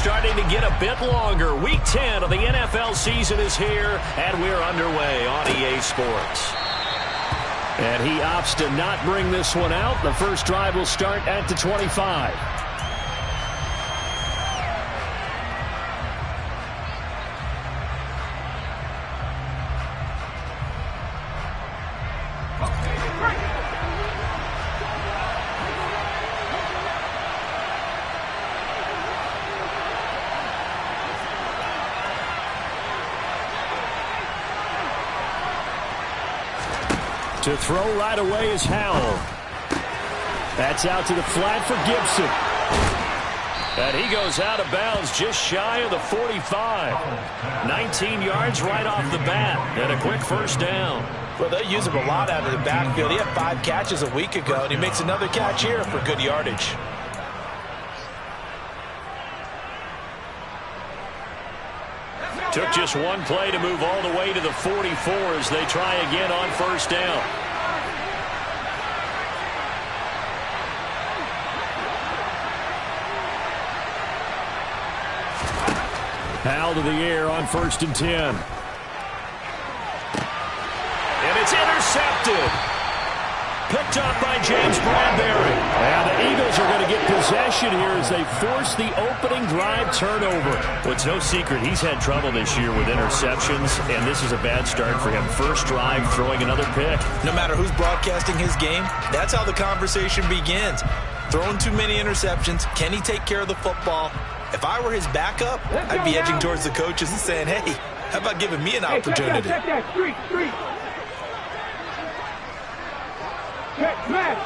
starting to get a bit longer. Week 10 of the NFL season is here, and we're underway on EA Sports. And he opts to not bring this one out. The first drive will start at the 25. To throw right away is Howell. That's out to the flat for Gibson. And he goes out of bounds just shy of the 45. 19 yards right off the bat. And a quick first down. Well, they use him a lot out of the backfield. He had 5 catches a week ago, and he makes another catch here for good yardage. Took just one play to move all the way to the 44 as they try again on first down. Howell to the air on 1st and 10. And it's intercepted. Picked up by James Bradbury. And the Eagles are going to get possession here as they force the opening drive turnover. Well, it's no secret he's had trouble this year with interceptions, and this is a bad start for him. First drive, throwing another pick. No matter who's broadcasting his game, that's how the conversation begins. Throwing too many interceptions. Can he take care of the football? If I were his backup, I'd be edging towards the coaches and saying, hey, how about giving me an opportunity?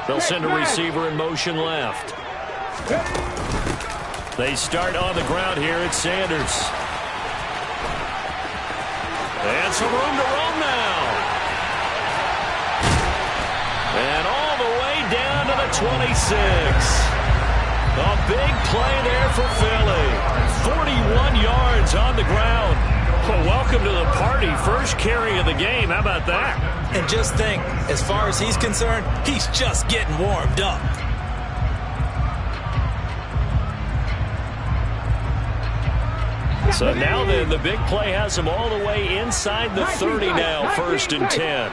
They'll send a receiver in motion left. They start on the ground here at Sanders. And some room to run now. And all the way down to the 26. A big play there for Philly. 41 yards on the ground. Well, welcome to the party. First carry of the game. How about that? And just think, as far as he's concerned, he's just getting warmed up. So now then, the big play has him all the way inside the 30 now. 1st and 10.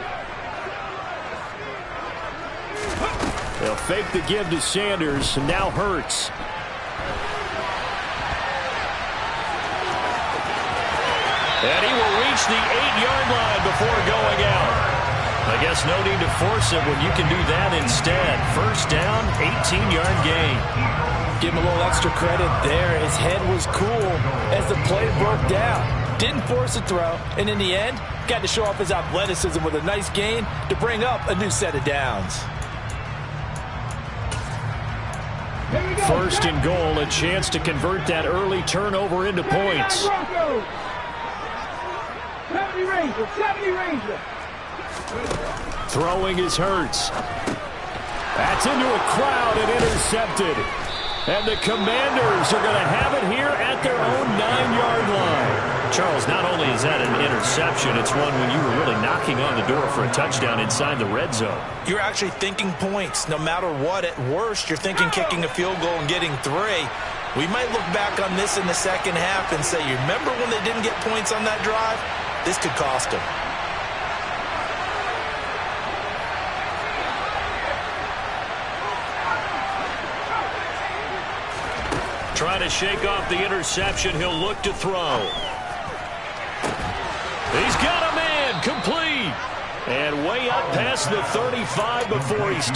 They'll fake the give to Sanders, and now Hurts. And he will reach the 8-yard line before going out. I guess no need to force it when you can do that instead. First down, 18-yard gain. Give him a little extra credit there. His head was cool as the play broke down. Didn't force a throw, and in the end, got to show off his athleticism with a nice gain to bring up a new set of downs. 1st and goal, a chance to convert that early turnover into points. Throwing is Hurts. That's into a crowd and intercepted. And the Commanders are going to have it here at their own 9-yard line. Charles, not only is that an interception, it's one when you were really knocking on the door for a touchdown inside the red zone. You're actually thinking points no matter what. At worst, you're thinking kicking a field goal and getting 3. We might look back on this in the second half and say, you remember when they didn't get points on that drive? This could cost them. Trying to shake off the interception. He'll look to throw. He's got a man. Complete. And way up past the 35 before he's...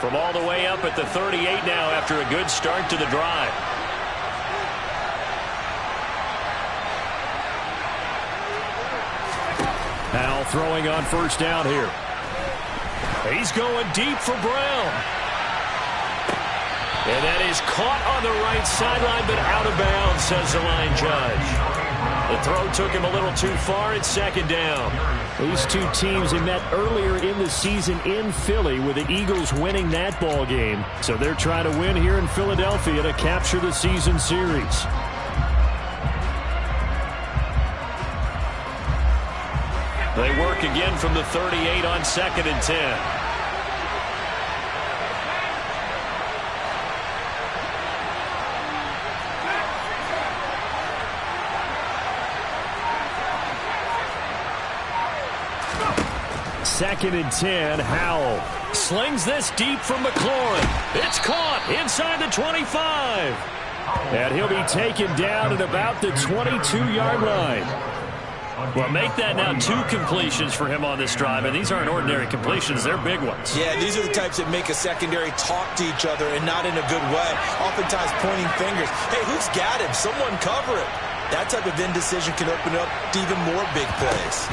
From all the way up at the 38 now after a good start to the drive. Now throwing on first down here. He's going deep for Brown. And that is caught on the right sideline, but out of bounds, says the line judge. The throw took him a little too far. It's second down. These two teams have met earlier in the season in Philly with the Eagles winning that ball game. So they're trying to win here in Philadelphia to capture the season series. They work again from the 38 on 2nd and 10. Second and 10, Howell slings this deep from McLaurin. It's caught inside the 25. And he'll be taken down at about the 22-yard line. Well, make that now 2 completions for him on this drive, and these aren't ordinary completions. They're big ones. Yeah, these are the types that make a secondary talk to each other and not in a good way, oftentimes pointing fingers. Hey, who's got him? Someone cover it. That type of indecision can open up to even more big plays.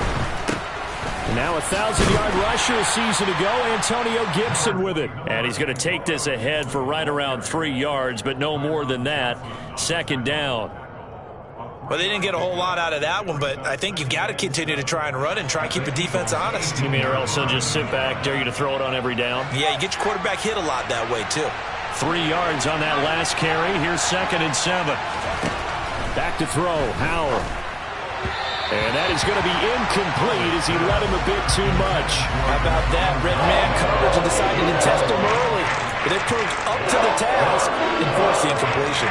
Now a 1,000-yard rusher a season ago, Antonio Gibson with it. And he's going to take this ahead for right around 3 yards, but no more than that. Second down. Well, they didn't get a whole lot out of that one, but I think you've got to continue to try and run and try and keep the defense honest. You mean or else they'll just sit back, dare you to throw it on every down? Yeah, you get your quarterback hit a lot that way, too. 3 yards on that last carry. Here's 2nd and 7. Back to throw, Howell. And that is going to be incomplete as he let him a bit too much. How about that? Red man coverage and decided to test him early. But they proved up to the task and forced the incompletion.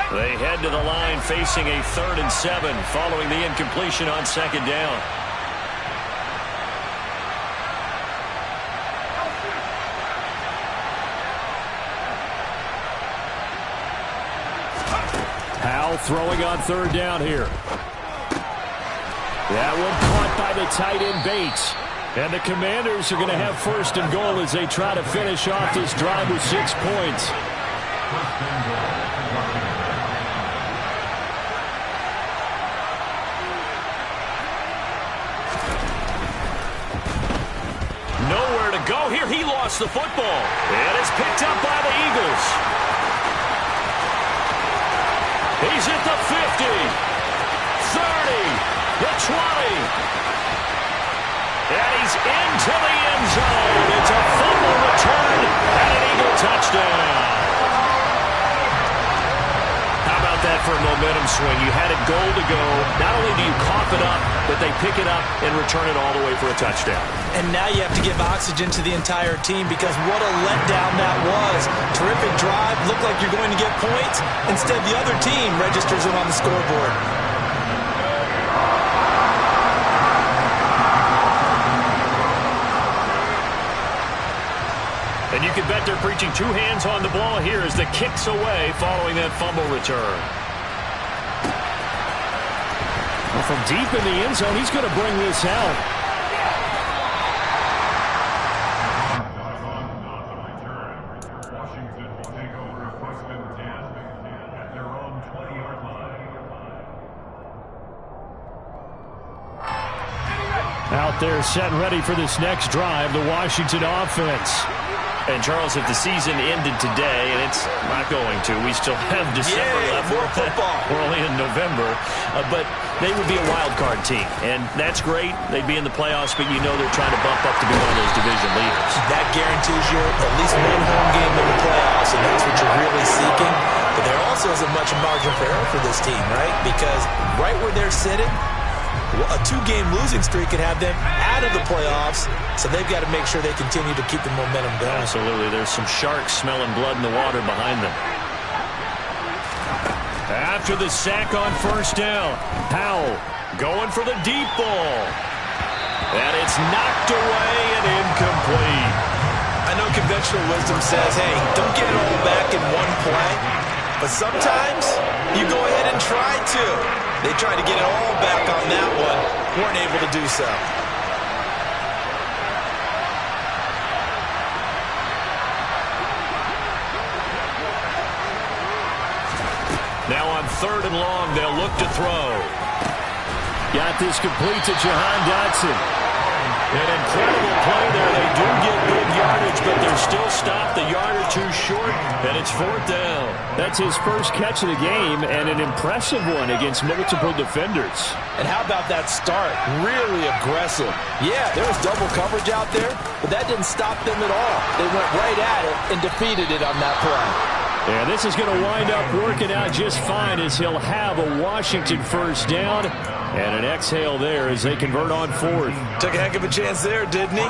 They head to the line facing a 3rd and 7 following the incompletion on 2nd down. Howell throwing on 3rd down here. That one caught by the tight end Bates. And the Commanders are going to have 1st and goal as they try to finish off this drive with 6 points. Nowhere to go here. He lost the football. And it's picked up by the Eagles. He's at the 50, 30, the 20. And he's into the end zone. It's a fumble return and an Eagle touchdown. How about that for a momentum swing? You had a goal to go. Not only do you cough it up, but they pick it up and return it all the way for a touchdown. And now you have to give oxygen to the entire team because what a letdown that was. Terrific drive. Looked like you're going to get points. Instead, the other team registers it on the scoreboard. And you can bet they're preaching 2 hands on the ball here as the kick's away following that fumble return. Well, from deep in the end zone, he's going to bring this out. Out there set and ready for this next drive, the Washington offense. And, Charles, if the season ended today, and it's not going to, we still have December left. More football. We're only in November. But they would be a wild card team, and that's great. They'd be in the playoffs, but you know they're trying to bump up to be one of those division leaders. That guarantees you at least one home game in the playoffs, and that's what you're really seeking. But there also isn't much margin for error for this team, right? Because right where they're sitting, a 2-game losing streak could have them out of the playoffs, so they've got to make sure they continue to keep the momentum going. Absolutely. There's some sharks smelling blood in the water behind them. After the sack on first down, Howell going for the deep ball. And it's knocked away and incomplete. I know it can conventional wisdom says, hey, don't get it all back in one play. But sometimes you go ahead and try to. They tried to get it all back on that one. Weren't able to do so. Now on 3rd and long, they'll look to throw. Got this complete to Jahan Dotson. An incredible play there. They do get good yardage, but they're still stopped a yard or two short, and it's 4th down. That's his first catch of the game, and an impressive one against multiple defenders. And how about that start? Really aggressive. Yeah, there was double coverage out there, but that didn't stop them at all. They went right at it and defeated it on that play. And this is going to wind up working out just fine as he'll have a Washington first down and an exhale there as they convert on 4th. Took a heck of a chance there, didn't he?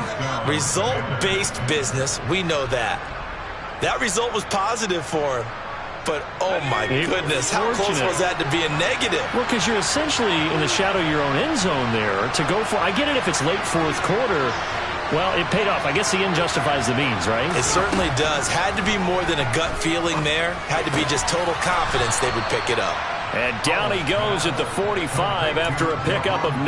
Result-based business, we know that. That result was positive for him. But, oh my goodness, how close was that to be a negative? Well, because you're essentially in the shadow of your own end zone there to go for. I get it if it's late 4th quarter. Well, it paid off. I guess the end justifies the means, right? It certainly does. Had to be more than a gut feeling there. Had to be just total confidence they would pick it up. And down he goes at the 45 after a pickup of 9.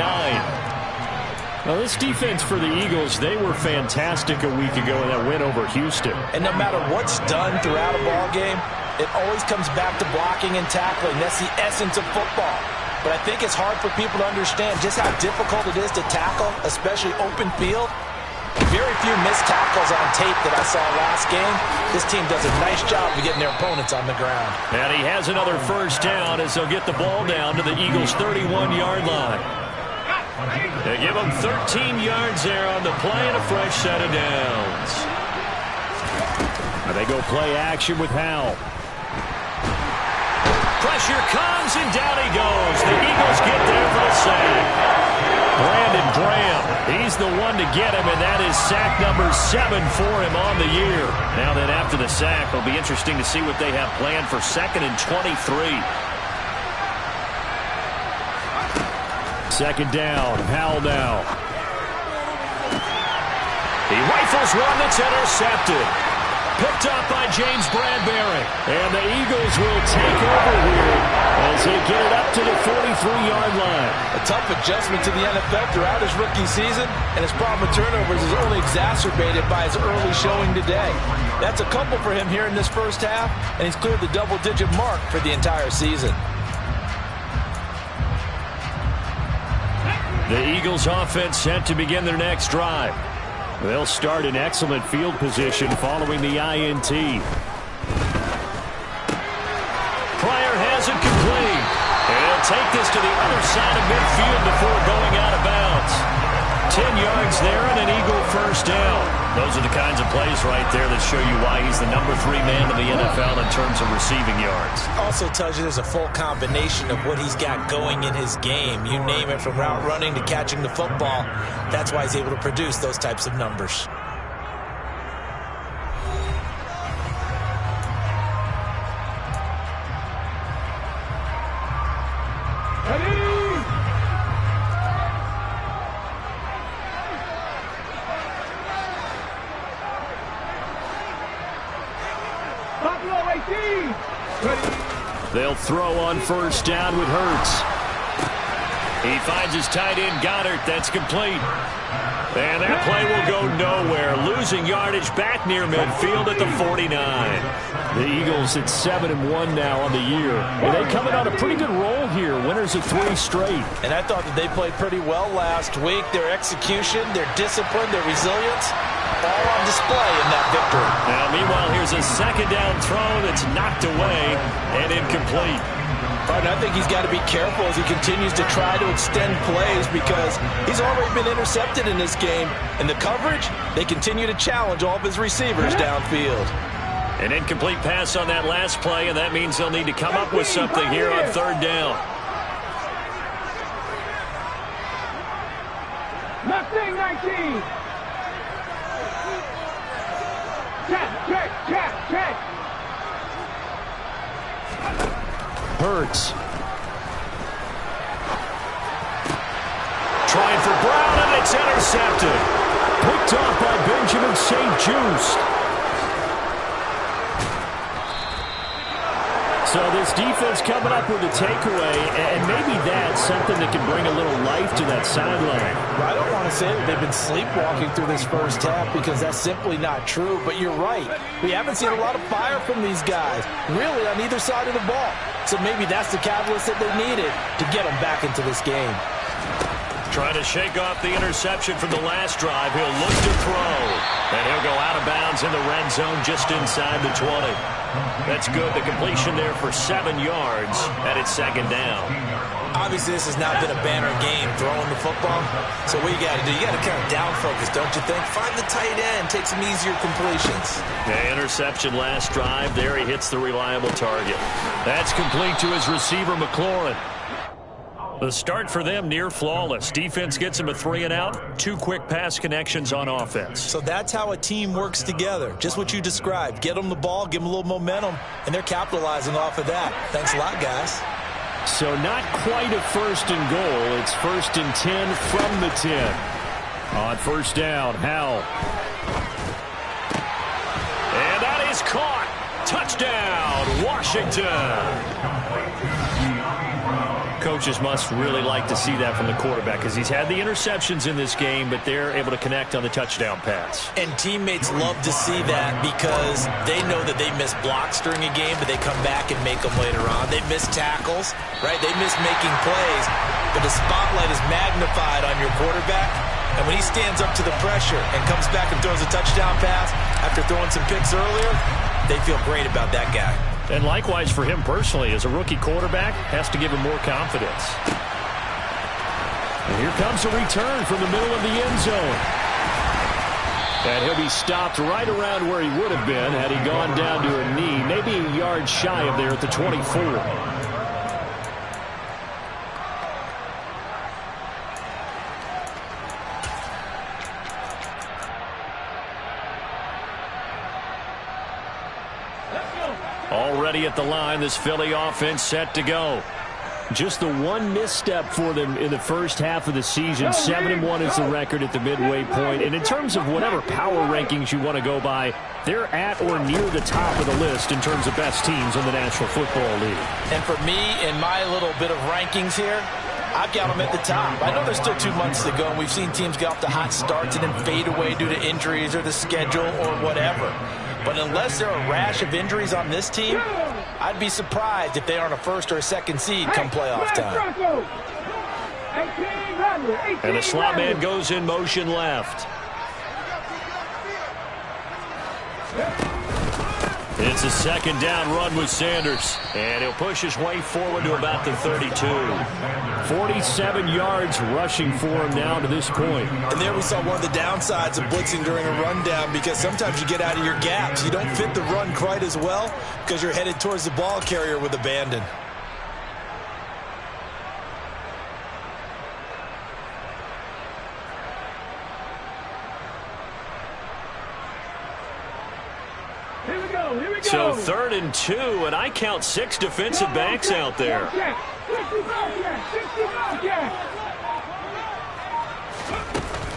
Now, this defense for the Eagles, they were fantastic a week ago in that win over Houston. And no matter what's done throughout a ball game, it always comes back to blocking and tackling. That's the essence of football. But I think it's hard for people to understand just how difficult it is to tackle, especially open field. Very few missed tackles on tape that I saw last game. This team does a nice job of getting their opponents on the ground. And he has another first down as they'll get the ball down to the Eagles' 31-yard line. They give them 13 yards there on the play and a fresh set of downs. Now they go play action with Howell. Pressure comes and down he goes. The Eagles get there for the sack. Brandon Graham, he's the one to get him, and that is sack number 7 for him on the year. Now then, after the sack, it'll be interesting to see what they have planned for 2nd and 23. 2nd down, Howell now. He rifles one that's intercepted. Picked up by James Bradbury. And the Eagles will take over here as they get it up to the 43-yard line. A tough adjustment to the NFL throughout his rookie season, and his problem with turnovers is only exacerbated by his early showing today. That's a couple for him here in this first half, and he's cleared the double-digit mark for the entire season. The Eagles offense set to begin their next drive. They'll start in excellent field position following the INT. Pryor has it complete. And he'll take this to the other side of midfield before going out of bounds. 10 yards there and an Eagle first down. Those are the kinds of plays right there that show you why he's the number 3 man in the NFL in terms of receiving yards. Also tells you there's a full combination of what he's got going in his game. You name it, from route running to catching the football. That's why he's able to produce those types of numbers. They'll throw on first down with Hurts. He finds his tight end, Goddard. That's complete. And that play will go nowhere. Losing yardage back near midfield at the 49. The Eagles at 7-1 now on the year. And they coming on a pretty good roll here. Winners of 3 straight. And I thought that they played pretty well last week. Their execution, their discipline, their resilience, all on display in that victory. Now, meanwhile, here's a 2nd down throw that's knocked away and incomplete. I think he's got to be careful as he continues to try to extend plays because he's already been intercepted in this game. And the coverage, they continue to challenge all of his receivers downfield. An incomplete pass on that last play, and that means they'll need to come up with something here on 3rd down. Mustang 19. Check. Hurts. Trying for Brown, and it's intercepted. Picked off by Benjamin St. Juste. So this defense coming up with a takeaway, and maybe that's something that can bring a little life to that sideline. I don't want to say that they've been sleepwalking through this first half because that's simply not true, but you're right. We haven't seen a lot of fire from these guys, really, on either side of the ball. So maybe that's the catalyst that they needed to get them back into this game. Trying to shake off the interception from the last drive. He'll look to throw. And he'll go out of bounds in the red zone just inside the 20. That's good. The completion there for 7 yards, and it's second down. Obviously, this has not been a banner game throwing the football. So what you got to do, you got to kind of down focus, don't you think? Find the tight end, take some easier completions. The interception last drive. There he hits the reliable target. That's complete to his receiver, McLaurin. The start for them near flawless. Defense gets him a 3-and-out. 2 quick pass connections on offense. So that's how a team works together. Just what you described. Get them the ball, give them a little momentum, and they're capitalizing off of that. Thanks a lot, guys. So not quite a first and goal. It's 1st and 10 from the 10. On first down, Howell. And that is caught. Touchdown, Washington. Coaches must really like to see that from the quarterback because he's had the interceptions in this game, but they're able to connect on the touchdown pass. And teammates love to see that because they know that they miss blocks during a game, but they come back and make them later on. They miss tackles, right? They miss making plays, but the spotlight is magnified on your quarterback. And when he stands up to the pressure and comes back and throws a touchdown pass after throwing some picks earlier, they feel great about that guy. And likewise for him personally, as a rookie quarterback, has to give him more confidence. And here comes a return from the middle of the end zone. And he'll be stopped right around where he would have been had he gone down to a knee, maybe a yard shy of there at the 24. Already at the line, this Philly offense set to go. Just the one misstep for them in the first half of the season. 7-1 is the record at the midway point. And in terms of whatever power rankings you want to go by, they're at or near the top of the list in terms of best teams in the National Football League. And for me, in my little bit of rankings here, I've got them at the top. I know there's still 2 months to go, and we've seen teams get off to hot starts and then fade away due to injuries or the schedule or whatever. But unless there are a rash of injuries on this team, I'd be surprised if they aren't a first or a second seed come playoff time. And the slot man goes in motion left. It's a second down run with Sanders. And he'll push his way forward to about the 32. 47 yards rushing for him now to this point. And there we saw one of the downsides of blitzing during a rundown, because sometimes you get out of your gaps. You don't fit the run quite as well because you're headed towards the ball carrier with abandon. So 3rd and 2, and I count 6 defensive backs out there.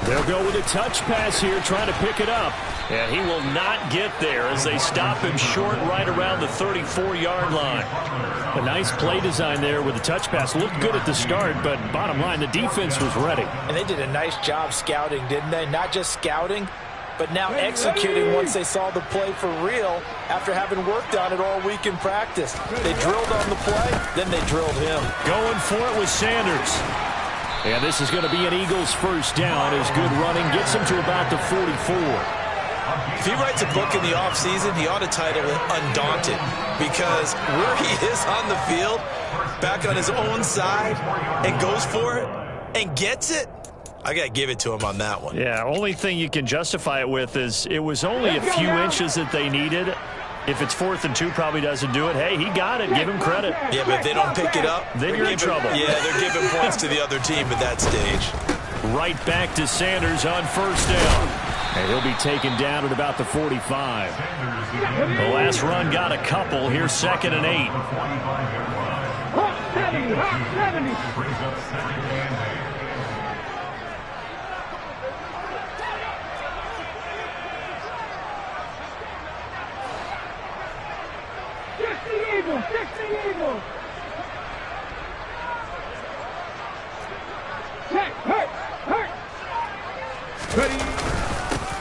They'll go with a touch pass here, trying to pick it up. And he will not get there as they stop him short right around the 34-yard line. A nice play design there with the touch pass. Looked good at the start, but bottom line, the defense was ready. And they did a nice job scouting, didn't they? Not just scouting, but now executing once they saw the play for real after having worked on it all week in practice. They drilled on the play, then they drilled him. Going for it with Sanders. And this is going to be an Eagles first down as good running gets him to about the 44. If he writes a book in the offseason, he ought to title it Undaunted, because where he is on the field, back on his own side, and goes for it and gets it, I got to give it to him on that one. Yeah, only thing you can justify it with is it was only a few inches that they needed. If it's 4th and 2, probably doesn't do it. Hey, he got it. Give him credit. Yeah, but if they don't pick it up, then you're in trouble. Yeah, they're giving points to the other team at that stage. Right back to Sanders on first down. And he'll be taken down at about the 45. The last run got a couple. Here's 2nd and 8.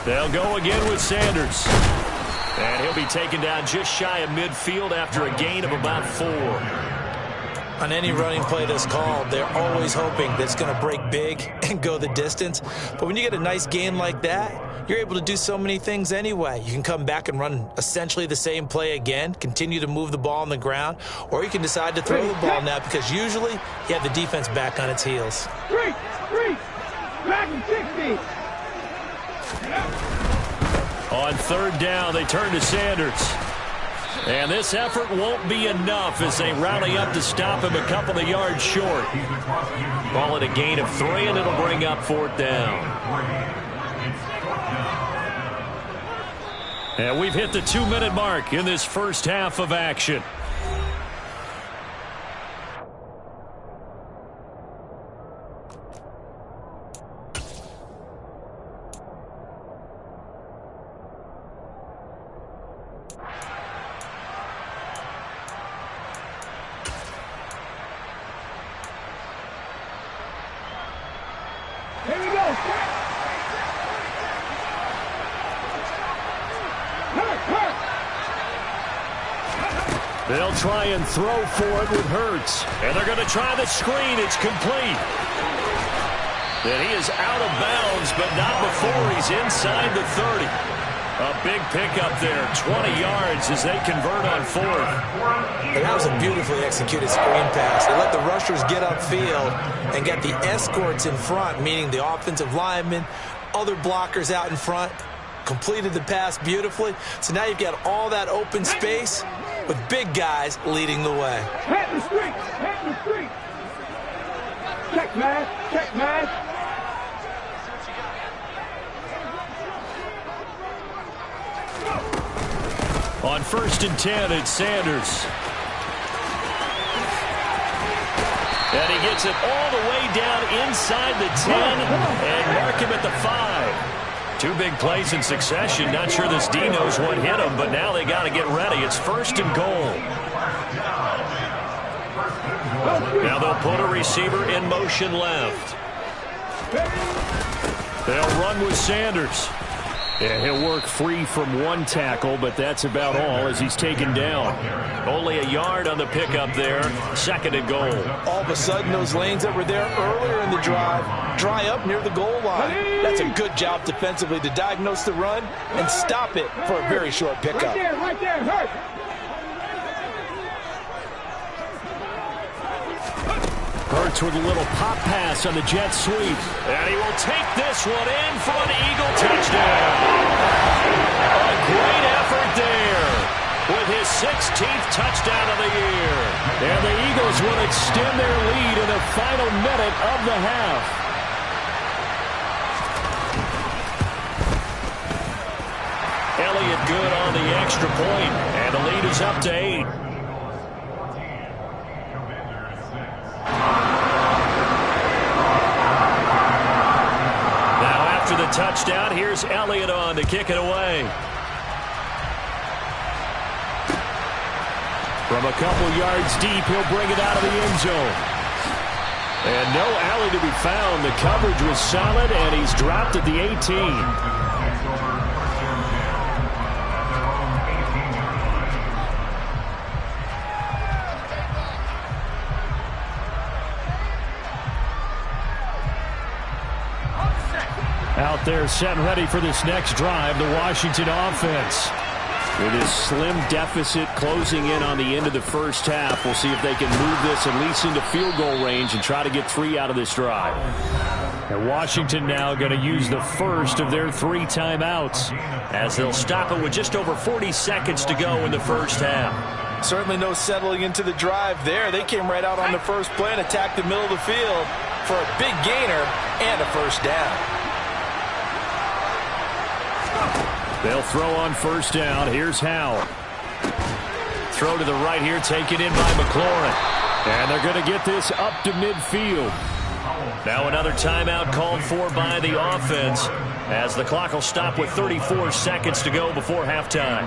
They'll go again with Sanders. And he'll be taken down just shy of midfield after a gain of about 4. On any running play that's called, they're always hoping that it's going to break big and go the distance. But when you get a nice gain like that, you're able to do so many things anyway. You can come back and run essentially the same play again, continue to move the ball on the ground, or you can decide to throw the ball now because usually you have the defense back on its heels. Three, back and 60. On third down, they turn to Sanders. And this effort won't be enough as they rally up to stop him a couple of yards short. Ball at a gain of 3, and it'll bring up 4th down. And we've hit the 2-minute mark in this first half of action. Here we go. They'll try and throw for it with Hurts. And they're going to try the screen. It's complete. And he is out of bounds, but not before he's inside the 30. A big pickup there, 20 yards as they convert on 4th. And that was a beautifully executed screen pass. They let the rushers get upfield and get the escorts in front, meaning the offensive linemen, other blockers out in front, completed the pass beautifully. So now you've got all that open space with big guys leading the way. Hit the street, hit the street. Check, man, check, man. On 1st and 10, it's Sanders. And he gets it all the way down inside the 10 and mark him at the 5. 2 big plays in succession. Not sure this D knows what hit him, but now they got to get ready. It's 1st and goal. Now they'll put a receiver in motion left. They'll run with Sanders. And he'll work free from 1 tackle, but that's about all as he's taken down. Only a yard on the pickup there. 2nd and goal. All of a sudden, those lanes that were there earlier in the drive dry up near the goal line. That's a good job defensively to diagnose the run and stop it for a very short pickup. Right there, hurt. Hurts with a little pop pass on the jet sweep. And he will take this one in for an Eagle touchdown. A great effort there with his 16th touchdown of the year. And the Eagles will extend their lead in the final minute of the half. Elliott good on the extra point, and the lead is up to 8. The touchdown. Here's Elliott on to kick it away. From a couple yards deep, he'll bring it out of the end zone. And no alley to be found. The coverage was solid, and he's dropped at the 18. Out there set and ready for this next drive, the Washington offense. With his slim deficit closing in on the end of the first half, we'll see if they can move this at least into field goal range and try to get 3 out of this drive. And Washington now going to use the first of their 3 timeouts as they'll stop it with just over 40 seconds to go in the first half. Certainly no settling into the drive there. They came right out on the first play and attacked the middle of the field for a big gainer and a first down. They'll throw on first down. Here's Howell. Throw to the right here, taken in by McLaurin. And they're going to get this up to midfield. Now another timeout called for by the offense as the clock will stop with 34 seconds to go before halftime.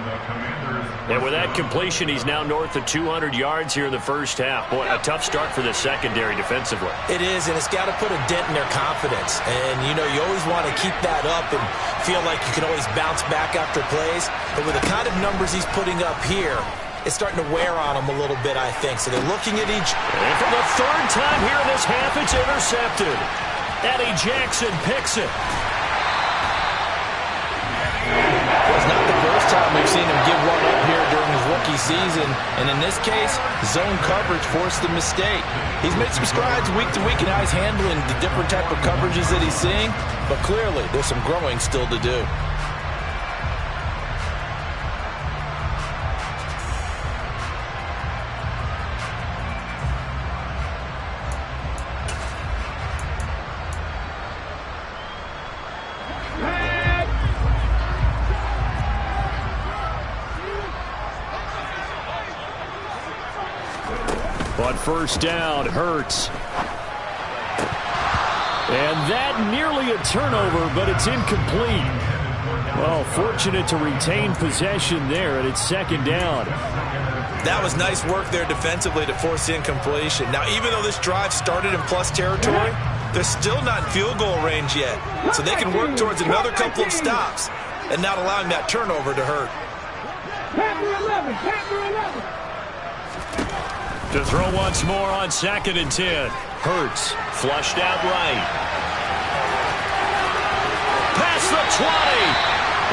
And with that completion, he's now north of 200 yards here in the first half. Boy, a tough start for the secondary defensively. It is, and it's got to put a dent in their confidence. And, you know, you always want to keep that up and feel like you can always bounce back after plays. But with the kind of numbers he's putting up here, it's starting to wear on them a little bit, I think. So they're looking at each. And for the third time here in this half, it's intercepted. Eddie Jackson picks it. It's not the first time we've seen him give one up here during his rookie season. And in this case, zone coverage forced the mistake. He's made some strides week to week in how he's handling the different type of coverages that he's seeing. But clearly, there's some growing still to do. On first down, Hurts. And that nearly a turnover, but it's incomplete. Well, fortunate to retain possession there, and it's second down. That was nice work there defensively to force the incompletion. Now, even though this drive started in plus territory, they're still not in field goal range yet. So they can work towards another couple of stops and not allowing that turnover to hurt. Panther 11, Panther 11. To throw once more on 2nd and 10. Hurts flushed out right. Past the 20.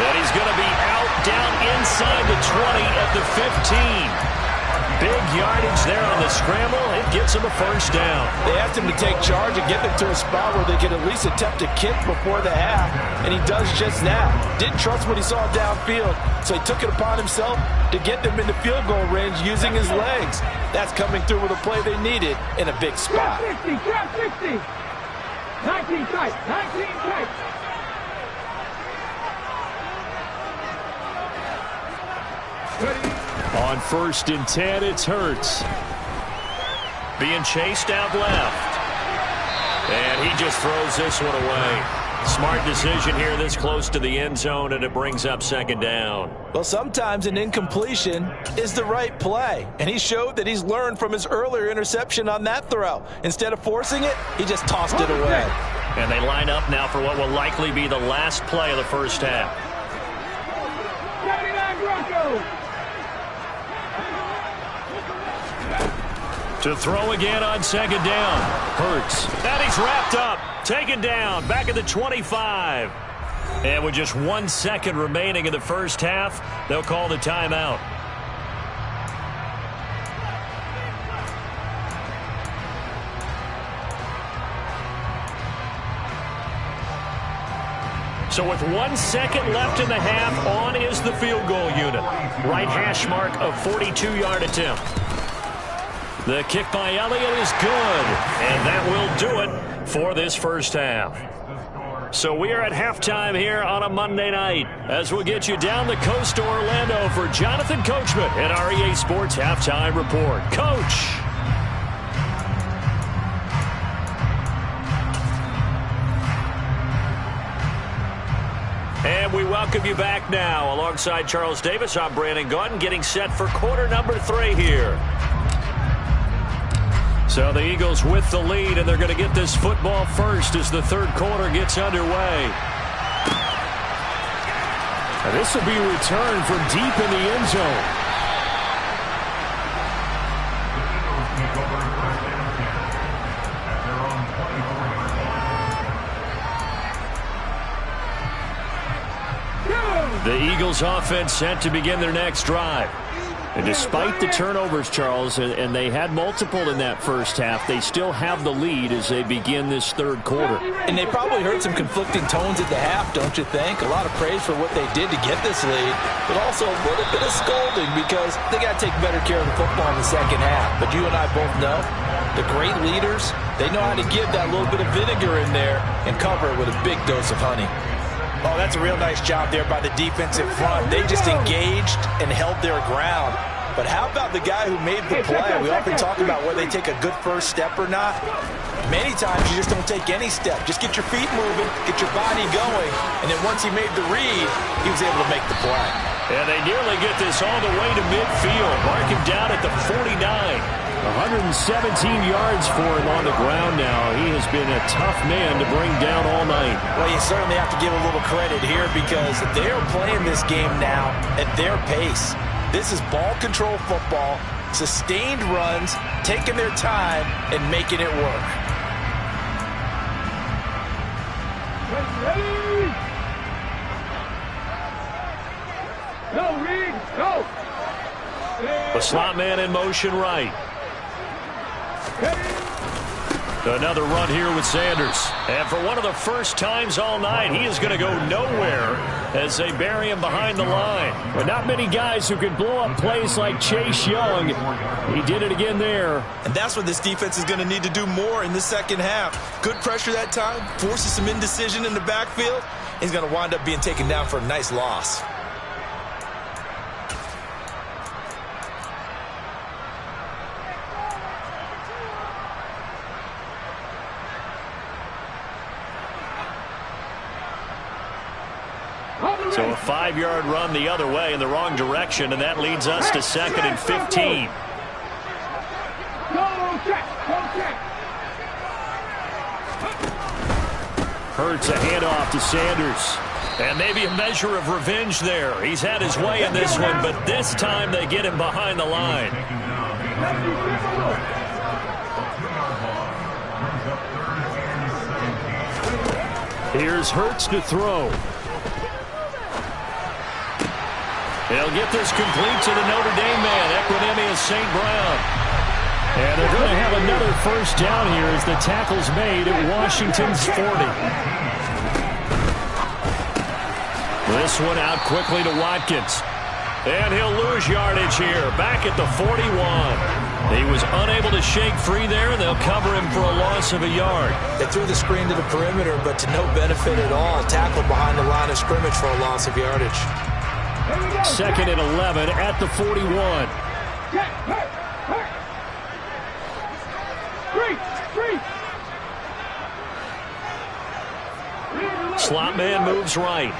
And he's going to be out down inside the 20 at the 15. Big yardage there on the scramble. It gets him a first down. They asked him to take charge and get them to a spot where they could at least attempt a kick before the half, and he does just that. Didn't trust what he saw downfield, so he took it upon himself to get them into field goal range using his legs. That's coming through with a play they needed in a big spot. Trap 60. 19 tight, 19 tight. On 1st and 10, it's Hurts. Being chased out left. And he just throws this one away. Smart decision here this close to the end zone, and it brings up 2nd down. Well, sometimes an incompletion is the right play, and he showed that he's learned from his earlier interception on that throw. Instead of forcing it, he just tossed it away. And they line up now for what will likely be the last play of the first half. 79 Broncos. To throw again on 2nd down. Hurts. And he's wrapped up. Taken down. Back at the 25. And with just 1 second remaining in the first half, they'll call the timeout. So with 1 second left in the half, on is the field goal unit. Right hash mark of 42-yard attempt. The kick by Elliott is good, and that will do it for this first half. So we are at halftime here on a Monday night as we'll get you down the coast to Orlando for Jonathan Coachman and our EA Sports Halftime Report. Coach. And we welcome you back now. Alongside Charles Davis, I'm Brandon Gaudin, getting set for quarter number 3 here. So the Eagles with the lead, and they're going to get this football first as the third quarter gets underway. And this will be returned from deep in the end zone. The Eagles offense set to begin their next drive. And despite the turnovers, Charles, and they had multiple in that first half, they still have the lead as they begin this third quarter. And they probably heard some conflicting tones at the half, don't you think? A lot of praise for what they did to get this lead, but also a little bit of scolding because they got to take better care of the football in the second half. But you and I both know the great leaders, they know how to give that little bit of vinegar in there and cover it with a big dose of honey. Oh, that's a real nice job there by the defensive front. They just engaged and held their ground. But how about the guy who made the play? We often talk about whether they take a good first step or not. Many times you just don't take any step. Just get your feet moving, get your body going, and then once he made the read, he was able to make the play. And they nearly get this all the way to midfield. Mark him down at the 49. 117 yards for him on the ground now. He has been a tough man to bring down all night. Well, you certainly have to give a little credit here because they're playing this game now at their pace. This is ball control football, sustained runs, taking their time, and making it work. Ready? Go, Reed, go! The slot man in motion right. Another run here with Sanders. And for one of the first times all night, he is going to go nowhere as they bury him behind the line. But not many guys who can blow up plays like Chase Young. He did it again there. And that's what this defense is going to need to do more in the second half. Good pressure that time, forces some indecision in the backfield. He's going to wind up being taken down for a nice loss. So a 5-yard run the other way in the wrong direction, and that leads us to 2nd and 15. Hurts a handoff to Sanders. And maybe a measure of revenge there. He's had his way in this one, but this time they get him behind the line. Here's Hurts to throw. They'll get this complete to the Notre Dame man, Equanimeous St. Brown. And they're going to have another first down here as the tackle's made at Washington's 40. This one out quickly to Watkins. And he'll lose yardage here, back at the 41. He was unable to shake free there, and they'll cover him for a loss of a yard. They threw the screen to the perimeter, but to no benefit at all. Tackled behind the line of scrimmage for a loss of yardage. 2nd and 11 at the 41. Slot man moves right.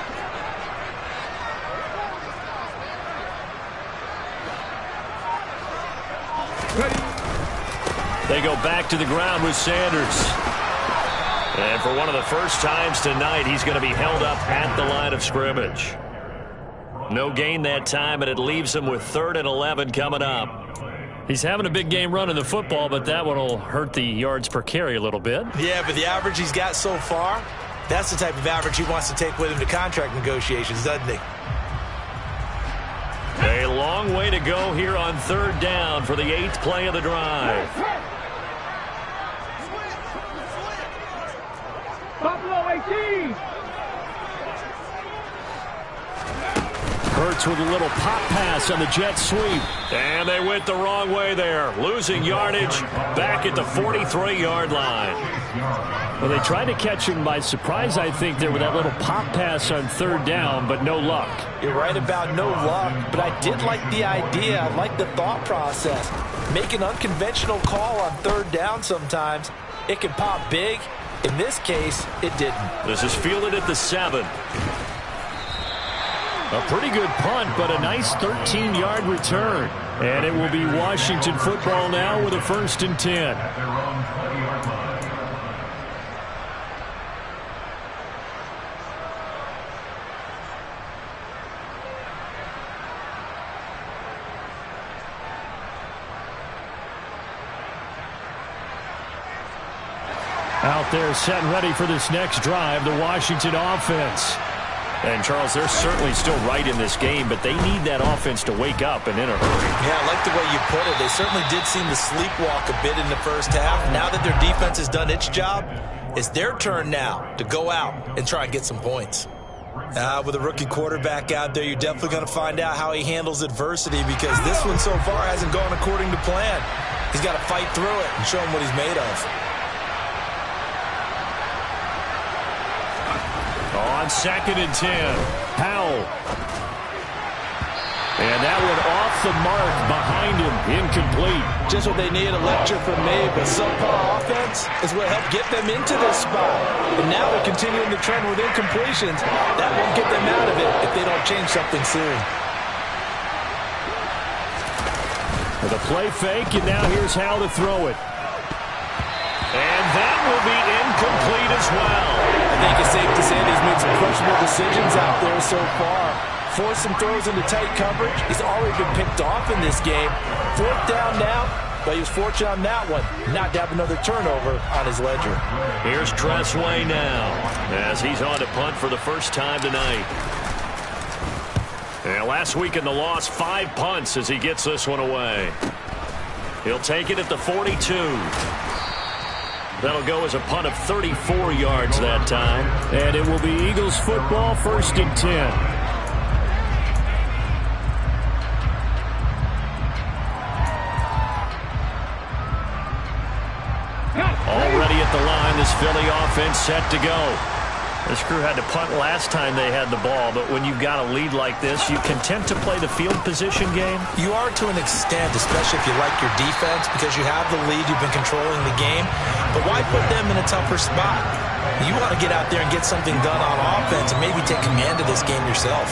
They go back to the ground with Sanders. And for one of the first times tonight, he's going to be held up at the line of scrimmage. No gain that time, and it leaves him with 3rd and 11 coming up. He's having a big game running the football, but that one will hurt the yards per carry a little bit. Yeah, but the average he's got so far, that's the type of average he wants to take with him to contract negotiations, doesn't he? A long way to go here on 3rd down for the 8th play of the drive. Buffalo 18. Hurts with a little pop pass on the jet sweep. And they went the wrong way there. Losing yardage back at the 43-yard line. Well, they tried to catch him by surprise, I think, there with that little pop pass on 3rd down, but no luck. You're right about no luck, but I did like the idea. I like the thought process. Make an unconventional call on 3rd down sometimes. It can pop big. In this case, it didn't. This is fielded at the 7. A pretty good punt, but a nice 13-yard return. And it will be Washington football now with a 1st and 10. Out there set and ready for this next drive, the Washington offense. And, Charles, they're certainly still right in this game, but they need that offense to wake up and in a hurry. Yeah, I like the way you put it. They certainly did seem to sleepwalk a bit in the first half. Now that their defense has done its job, it's their turn now to go out and try and get some points. With a rookie quarterback out there, you're definitely going to find out how he handles adversity because this one so far hasn't gone according to plan. He's got to fight through it and show him what he's made of. On 2nd and 10, Powell. And that one off the mark behind him, incomplete. Just what they need, a lecture from me, but subpar offense is what helped get them into this spot. And now they're continuing the trend with incompletions. That won't get them out of it if they don't change something soon. With a play fake, and now here's how to throw it. And that will be incomplete as well. I think it's safe to say that he's made some questionable decisions out there so far. Forced some throws into tight coverage. He's already been picked off in this game. 4th down now, but he was fortunate on that one not to have another turnover on his ledger. Here's Tressway now as he's on to punt for the first time tonight. And last week in the loss, 5 punts as he gets this one away. He'll take it at the 42. That'll go as a punt of 34 yards that time. And it will be Eagles football, 1st and 10. Already at the line, this Philly offense set to go. This crew had to punt last time they had the ball, but when you've got a lead like this, you content to play the field position game? You are to an extent, especially if you like your defense, because you have the lead, you've been controlling the game. But why put them in a tougher spot? You want to get out there and get something done on offense and maybe take command of this game yourself.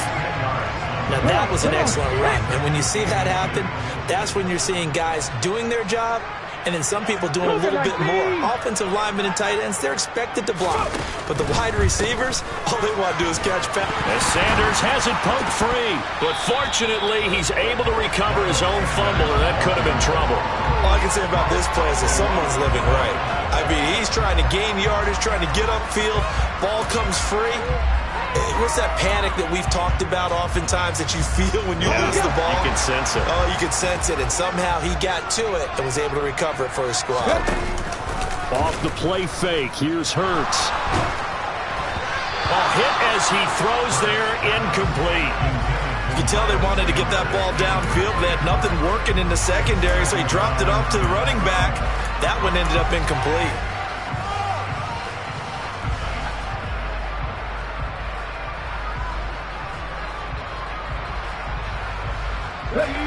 Now, that was an excellent run. And when you see that happen, that's when you're seeing guys doing their job, and then some people doing a little bit more. Offensive linemen and tight ends, they're expected to block. But the wide receivers, all they want to do is catch passes. As Sanders has it poked free. But fortunately, he's able to recover his own fumble, or that could have been trouble. All I can say about this play is that someone's living right. I mean, he's trying to gain yardage, trying to get upfield. Ball comes free. What's that panic that we've talked about oftentimes that you feel when you lose the ball? You can sense it. Oh, you can sense it. And somehow he got to it and was able to recover it for his squad. Off the play fake, here's Hurts. A hit as he throws there, incomplete. You can tell they wanted to get that ball downfield. They had nothing working in the secondary, so he dropped it off to the running back. That one ended up incomplete.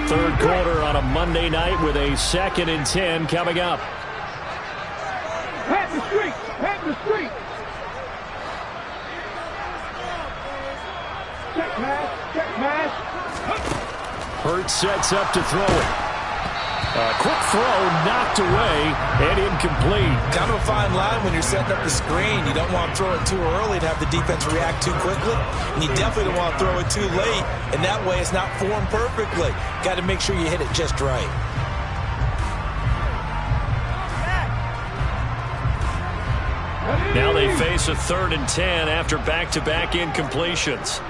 Third quarter on a Monday night with a 2nd and 10 coming up. Pat the street! Pat the street! Check pass! Check pass! Hurts sets up to throw it. A quick throw knocked away and incomplete. Kind of a fine line when you're setting up the screen. You don't want to throw it too early to have the defense react too quickly. And you definitely don't want to throw it too late. And that way it's not formed perfectly. Got to make sure you hit it just right. Now they face a 3rd and 10 after back-to-back incompletions.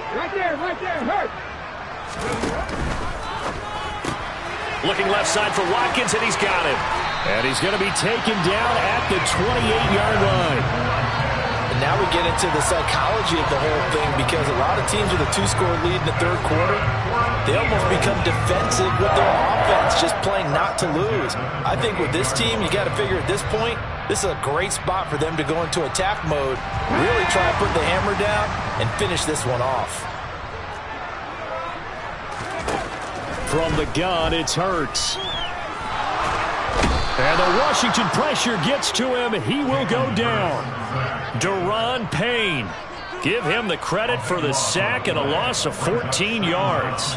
Right there, Hurt! Looking left side for Watkins, and he's got him. And he's going to be taken down at the 28-yard line. And now we get into the psychology of the whole thing, because a lot of teams with a 2-score lead in the 3rd quarter, they almost become defensive with their offense, just playing not to lose. I think with this team, you got to figure at this point, this is a great spot for them to go into attack mode, really try to put the hammer down and finish this one off. From the gun, it's Hurts. And the Washington pressure gets to him. He will go down. Daron Payne. Give him the credit for the sack and a loss of 14 yards.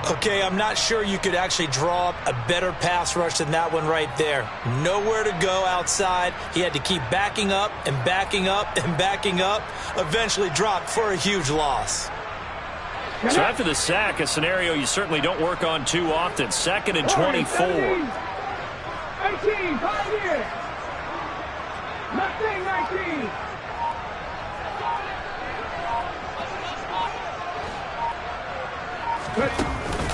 Okay, I'm not sure you could actually draw up a better pass rush than that one right there. Nowhere to go outside. He had to keep backing up and backing up and backing up. Eventually dropped for a huge loss. So after the sack, a scenario you certainly don't work on too often. 2nd and 24. 18, 5 years. Nothing, 19.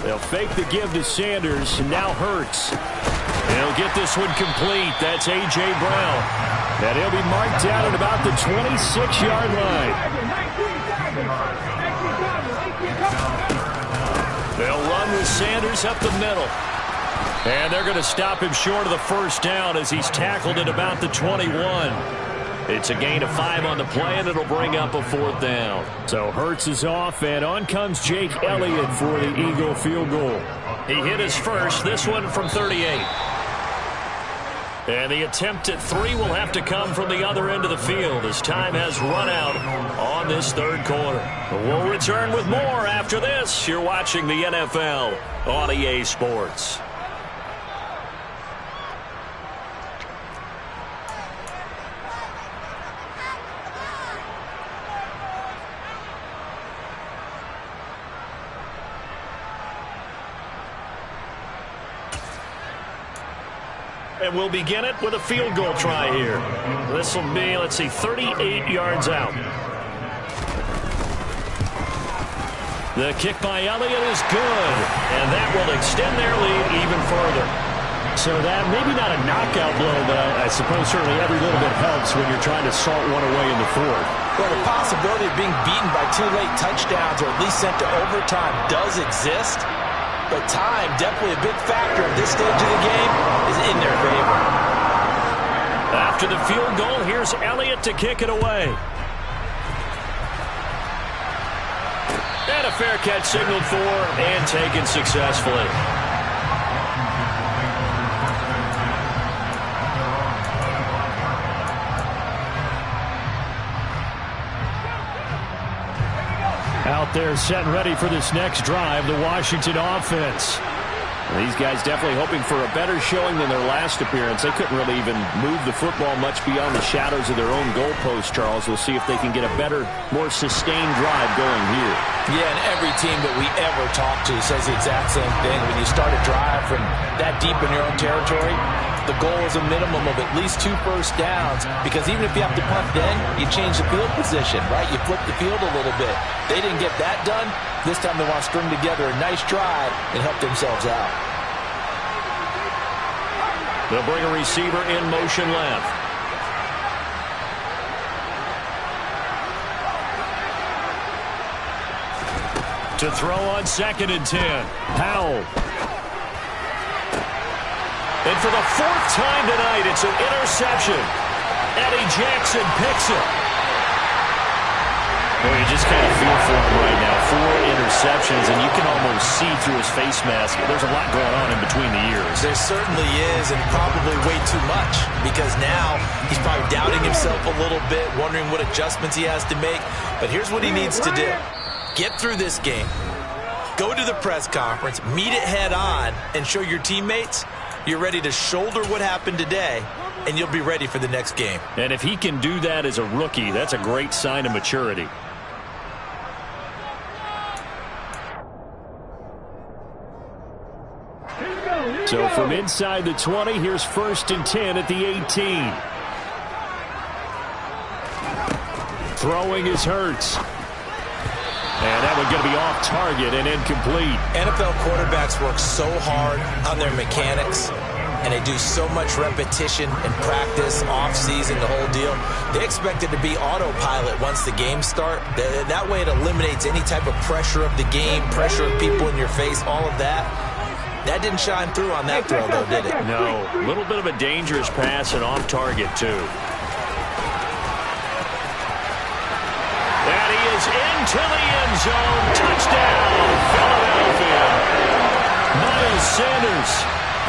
They'll fake the give to Sanders, and now Hurts. He'll get this one complete. That's A.J. Brown. And he'll be marked down at about the 26-yard line. They'll run with Sanders up the middle. And they're going to stop him short of the 1st down as he's tackled at about the 21. It's a gain of 5 on the play, and it'll bring up a 4th down. So Hurts is off, and on comes Jake Elliott for the Eagle field goal. He hit his first, this one from 38. And the attempt at 3 will have to come from the other end of the field as time has run out on this 3rd quarter. We'll return with more after this. You're watching the NFL on EA Sports. And we'll begin it with a field goal try here. This will be, 38 yards out. The kick by Elliott is good, and that will extend their lead even further. So that, maybe not a knockout blow, but I suppose certainly every little bit helps when you're trying to salt one away in the 4th. Well, the possibility of being beaten by 2 late touchdowns or at least sent to overtime does exist. But time, definitely a big factor at this stage of the game, is in their favor. After the field goal, here's Elliott to kick it away. And a fair catch signaled for and taken successfully. Out there set and ready for this next drive, the Washington offense. These guys definitely hoping for a better showing than their last appearance. They couldn't really even move the football much beyond the shadows of their own goalpost, Charles. We'll see if they can get a better, more sustained drive going here. Yeah, and every team that we ever talk to says the exact same thing. When you start a drive from that deep in your own territory, the goal is a minimum of at least 2 first downs, because even if you have to punt then, you change the field position, right? You flip the field a little bit. They didn't get that done. This time they want to string together a nice drive and help themselves out. They'll bring a receiver in motion left. To throw on 2nd and 10. Powell. And for the 4th time tonight, it's an interception. Eddie Jackson picks it. Boy, you just kind of feel for him right now. 4 interceptions, and you can almost see through his face mask. There's a lot going on in between the ears. There certainly is, and probably way too much, because now he's probably doubting himself a little bit, wondering what adjustments he has to make. But here's what he needs to do. Get through this game. Go to the press conference, meet it head on, and show your teammates you're ready to shoulder what happened today, and you'll be ready for the next game. And if he can do that as a rookie, that's a great sign of maturity. So from inside the 20, here's 1st and 10 at the 18. Throwing is Hurts. And that one going to be off target and incomplete. NFL quarterbacks work so hard on their mechanics, and they do so much repetition and practice, off-season, the whole deal. They expect it to be autopilot once the games start. That way it eliminates any type of pressure of the game, pressure of people in your face, all of that. That didn't shine through on that throw, though, did it? No. A little bit of a dangerous pass and off target, too. And he is into the end zone. Touchdown, Philadelphia. Miles Sanders,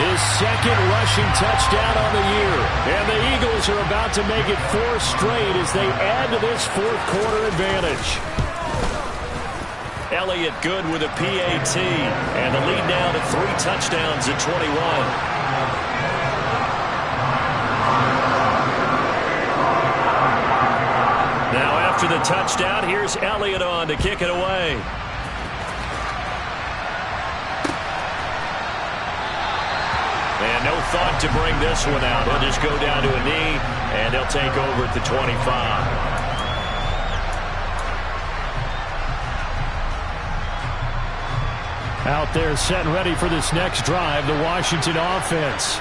his 2nd rushing touchdown on the year. And the Eagles are about to make it 4 straight as they add to this 4th quarter advantage. Elliott good with a PAT, and the lead now to 3 touchdowns at 21. Now after the touchdown, here's Elliott on to kick it away. And no thought to bring this one out. He'll just go down to a knee, and they'll take over at the 25. Out there set and ready for this next drive, the Washington offense.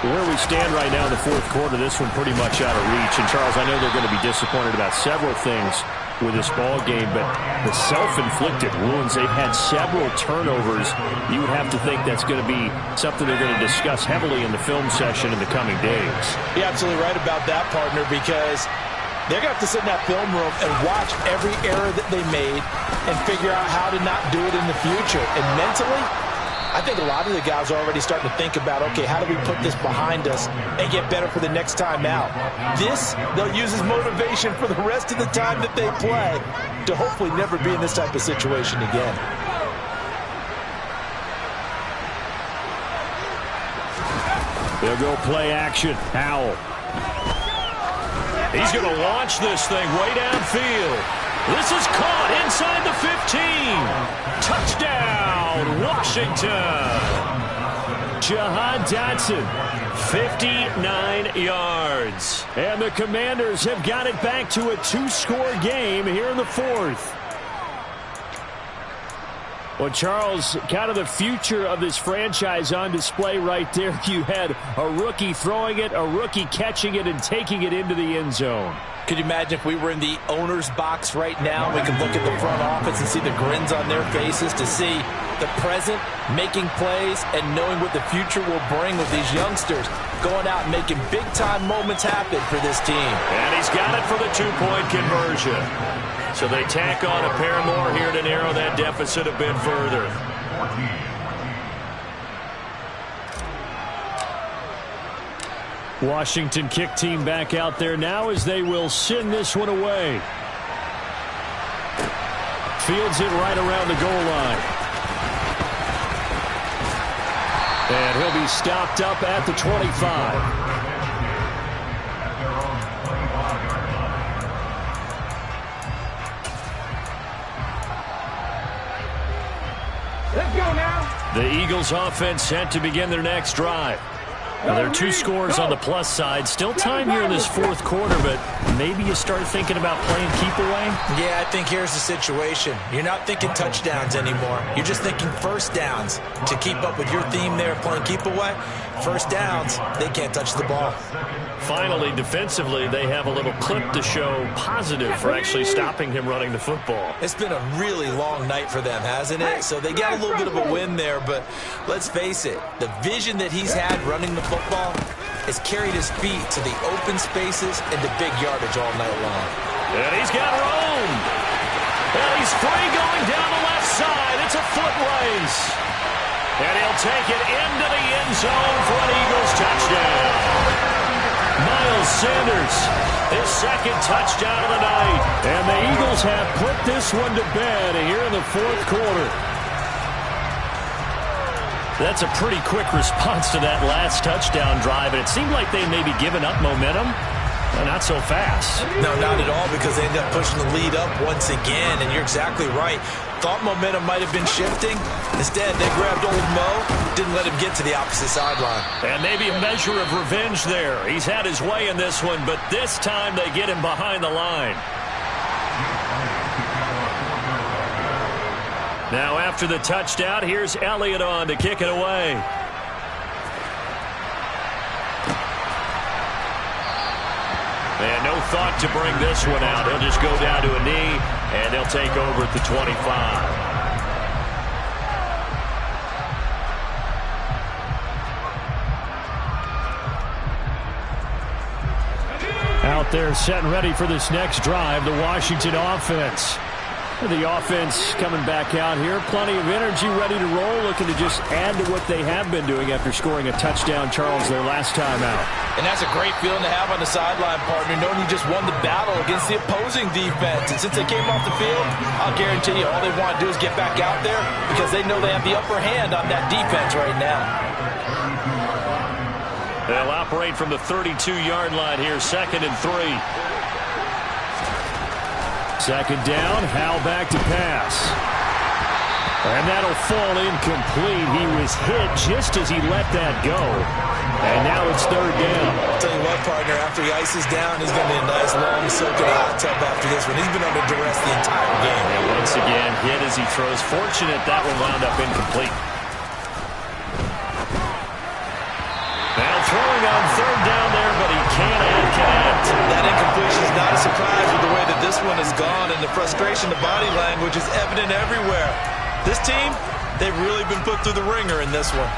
Where we stand right now in the fourth quarter, this one pretty much out of reach. And, Charles, I know they're going to be disappointed about several things with this ball game, but the self-inflicted wounds, they've had several turnovers. You would have to think that's going to be something they're going to discuss heavily in the film session in the coming days. You're absolutely right about that, partner, because they're going to have to sit in that film room and watch every error that they made and figure out how to not do it in the future. And mentally, I think a lot of the guys are already starting to think about, okay, how do we put this behind us and get better for the next time out? This, they'll use as motivation for the rest of the time that they play to hopefully never be in this type of situation again. They'll go play action. Howell. He's going to launch this thing way downfield. This is caught inside the 15. Touchdown, Washington. Jahan Dotson, 59 yards. And the Commanders have got it back to a 2-score game here in the fourth. Well, Charles, kind of the future of this franchise on display right there. You had a rookie throwing it, a rookie catching it, and taking it into the end zone. Could you imagine if we were in the owner's box right now? We could look at the front office and see the grins on their faces to see the present making plays and knowing what the future will bring with these youngsters going out and making big-time moments happen for this team. And he's got it for the two-point conversion. So they tack on a pair more here to narrow that deficit a bit further. Washington kick team back out there now as they will send this one away. Fields it right around the goal line. And he'll be stopped up at the 25. Let's go now. The Eagles offense set to begin their next drive. Now, there are 2 scores on the plus side. Still time here in this fourth quarter, but maybe you start thinking about playing keep away? Yeah, I think here's the situation. You're not thinking touchdowns anymore. You're just thinking first downs. To keep up with your theme there, playing keep away, first downs, they can't touch the ball. Finally, defensively, they have a little clip to show positive for actually stopping him running the football. It's been a really long night for them, hasn't it? So they got a little bit of a win there, but let's face it, the vision that he's had running the football has carried his feet to the open spaces and the big yardage all night long. And he's got room. And he's free going down the left side. It's a foot race. And he'll take it into the end zone for an Eagles touchdown. Miles Sanders, his second touchdown of the night. And the Eagles have put this one to bed here in the fourth quarter. That's a pretty quick response to that last touchdown drive. And it seemed like they may be giving up momentum. Well, not so fast. No, not at all, because they ended up pushing the lead up once again. And you're exactly right. Thought momentum might have been shifting. Instead, they grabbed old Mo, didn't let him get to the opposite sideline. And maybe a measure of revenge there. He's had his way in this one, but this time they get him behind the line. Now after the touchdown, here's Elliott on to kick it away. And no thought to bring this one out. He'll just go down to a knee, and they'll take over at the 25. Out there set and ready for this next drive, the Washington offense. The offense coming back out here. Plenty of energy, ready to roll, looking to just add to what they have been doing after scoring a touchdown, Charles, their last time out. And that's a great feeling to have on the sideline, partner, knowing you just won the battle against the opposing defense. And since they came off the field, I'll guarantee you all they want to do is get back out there because they know they have the upper hand on that defense right now. They'll operate from the 32-yard line here, 2nd and 3. Second down, Howell back to pass. And that'll fall incomplete. He was hit just as he let that go. And now it's 3rd down. I'll tell you what, partner, after he ices down, he's going to be a nice long soak in the hot tub after this one. He's been under duress the entire game. And once again, hit as he throws. Fortunate that one wound up incomplete. Now throwing it's not a surprise with the way that this one has gone, and the frustration, the body language is evident everywhere. This team, they've really been put through the ringer in this one.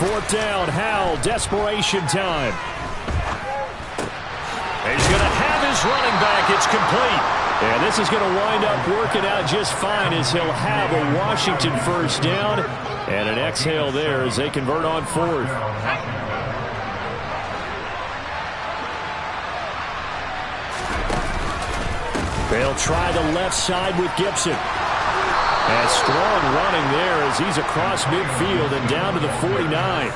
Fourth down, Howell, desperation time. He's going to have his running back. It's complete. And this is going to wind up working out just fine as he'll have a Washington first down. And an exhale there as they convert on fourth. They'll try the left side with Gibson. And strong running there as he's across midfield and down to the 49.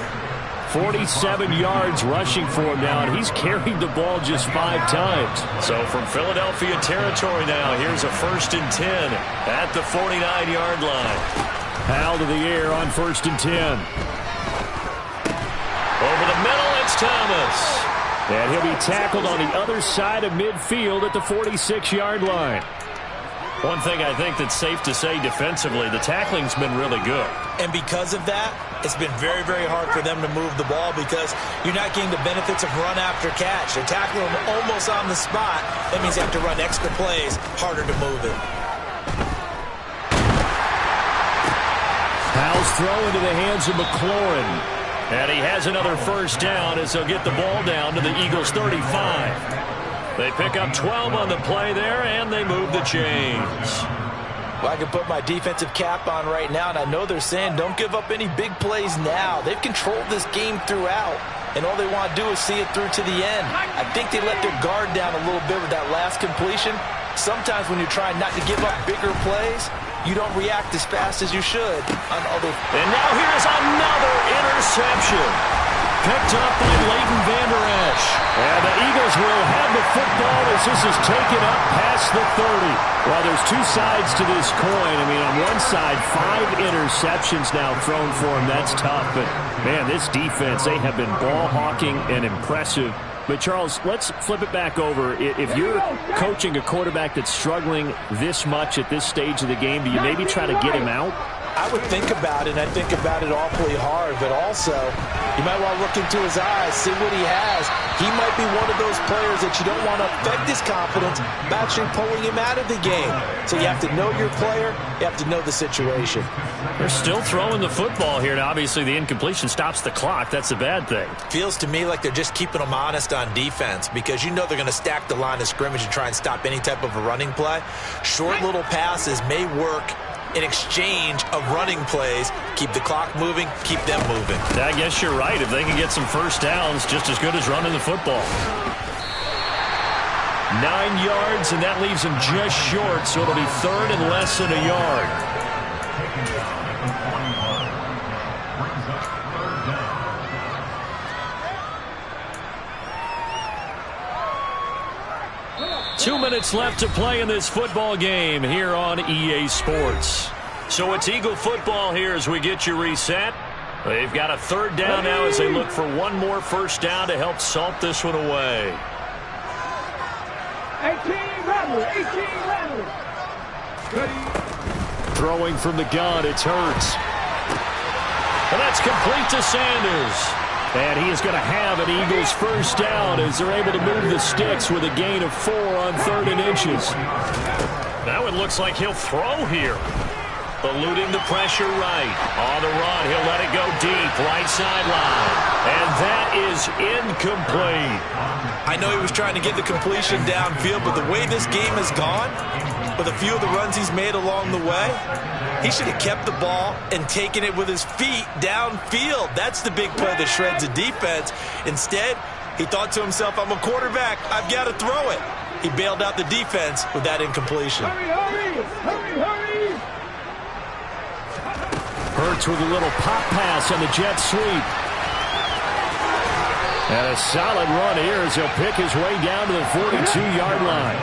47 yards rushing for him now, and he's carried the ball just 5 times. So from Philadelphia territory now, here's a 1st and 10 at the 49-yard line. Howell to the air on 1st and 10. Over the middle, it's Thomas. And he'll be tackled on the other side of midfield at the 46-yard line. One thing I think that's safe to say defensively, the tackling's been really good. And because of that, it's been very, very hard for them to move the ball because you're not getting the benefits of run after catch. They're tackling them almost on the spot. That means they have to run extra plays, harder to move it. Howell's throw into the hands of McLaurin. And he has another first down as they'll get the ball down to the Eagles' 35. They pick up 12 on the play there, and they move the chains. Well, I can put my defensive cap on right now, and I know they're saying don't give up any big plays now. They've controlled this game throughout, and all they want to do is see it through to the end. I think they let their guard down a little bit with that last completion. Sometimes when you're trying not to give up bigger plays, you don't react as fast as you should on other. And now here's another interception. Picked up by Leighton Vander Esch. And the Eagles will have the football as this is taken up past the 30. Well, there's 2 sides to this coin. I mean, on one side, 5 interceptions now thrown for him. That's tough. But, man, this defense, they have been ball hawking and impressive. But, Charles, let's flip it back over. If you're coaching a quarterback that's struggling this much at this stage of the game, do you maybe try to get him out? I would think about it, and I think about it awfully hard, but also you might want to look into his eyes, see what he has. He might be one of those players that you don't want to affect his confidence by actually pulling him out of the game. So you have to know your player, you have to know the situation. They're still throwing the football here, and obviously the incompletion stops the clock. That's a bad thing. Feels to me like they're just keeping them honest on defense because you know they're going to stack the line of scrimmage and try and stop any type of a running play. Short little passes may work in exchange of running plays. Keep the clock moving, keep them moving. I guess you're right. If they can get some first downs, just as good as running the football. 9 yards, and that leaves them just short, so it'll be 3rd and less than a yard. Two minutes left to play in this football game here on EA Sports. So it's Eagle football here as we get you reset. They've got a 3rd down now as they look for one more first down to help salt this one away. 18 rattle, 18 rattle. Throwing from the gun, it's Hurts. And that's complete to Sanders. And he is going to have an Eagles first down as they're able to move the sticks with a gain of 4 on 3rd and inches. Now it looks like he'll throw here. Eluding the pressure right. On the run, he'll let it go deep, right sideline. And that is incomplete. I know he was trying to get the completion downfield, but the way this game has gone, with a few of the runs he's made along the way, he should have kept the ball and taken it with his feet downfield. That's the big play that shreds the defense. Instead, he thought to himself, I'm a quarterback, I've got to throw it. He bailed out the defense with that incompletion. Hurry, hurry, hurry. Hurts with a little pop pass on the jet sweep. And a solid run here as he'll pick his way down to the 42-yard line.